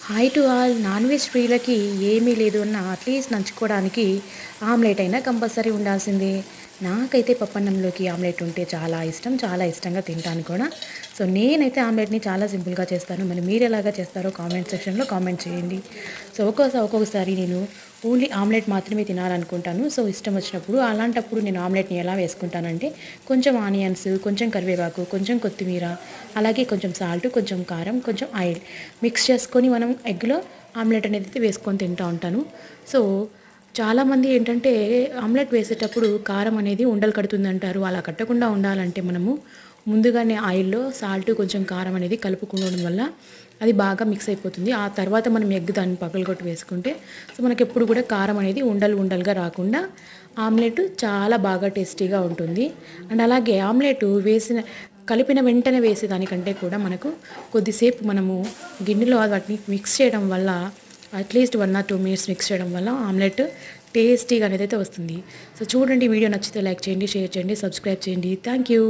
Hi to all. Non veg ప్రియులకి ఏమీ లేదు అన్న అట్లీస్ట్ నంచుకోవడానికి ఆమ్లెట్ అయినా కంపల్సరీ ఉండాల్సిందే. నాకైతే పప్పన్నంలోకి ఆమ్లెట్ ఉంటే చాలా ఇష్టం, చాలా ఇష్టంగా తింటాను కూడా. సో నేనైతే ఆమ్లెట్ని చాలా సింపుల్గా చేస్తాను. మరి మీరు ఎలాగా చేస్తారో కామెంట్ సెక్షన్లో కామెంట్ చేయండి. సో ఒక్కొక్కసారి నేను ఓన్లీ ఆమ్లెట్ మాత్రమే తినాలనుకుంటాను. సో ఇష్టం వచ్చినప్పుడు అలాంటప్పుడు నేను ఆమ్లెట్ని ఎలా వేసుకుంటానంటే కొంచెం ఆనియన్స్, కొంచెం కరివేపాకు, కొంచెం కొత్తిమీర, అలాగే కొంచెం సాల్ట్, కొంచెం కారం, కొంచెం ఆయిల్ మిక్స్ చేసుకొని మనం ఎగ్లో ఆమ్లెట్ అనేది వేసుకొని తింటూ ఉంటాను. సో చాలామంది ఏంటంటే ఆమ్లెట్ వేసేటప్పుడు కారం అనేది ఉండలు కడుతుందంటారు. అలా కట్టకుండా ఉండాలంటే మనము ముందుగానే ఆయిల్‌లో సాల్ట్, కొంచెం కారం అనేది కలుపుకోవడం వల్ల అది బాగా మిక్స్ అయిపోతుంది. ఆ తర్వాత మనం ఎగ్ దాన్ని పగలగొట్టి వేసుకుంటే సో మనకెప్పుడు కూడా కారం అనేది ఉండలు ఉండలుగా రాకుండా ఆమ్లెట్ చాలా బాగా టేస్టీగా ఉంటుంది. అండ్ అలాగే ఆమ్లెట్ కలిపిన వెంటనే వేసేదానికంటే కూడా మనకు కొద్దిసేపు మనము గిన్నెలో వాటిని మిక్స్ చేయడం వల్ల అట్లీస్ట్ 1 ఆర్ 2 మినిట్స్ మిక్స్ చేయడం వల్ల ఆమ్లెట్ టేస్టీగా అనేదైతే వస్తుంది. సో చూడండి, వీడియో నచ్చితే లైక్ చేయండి, షేర్ చేయండి, సబ్స్క్రైబ్ చేయండి. Thank you.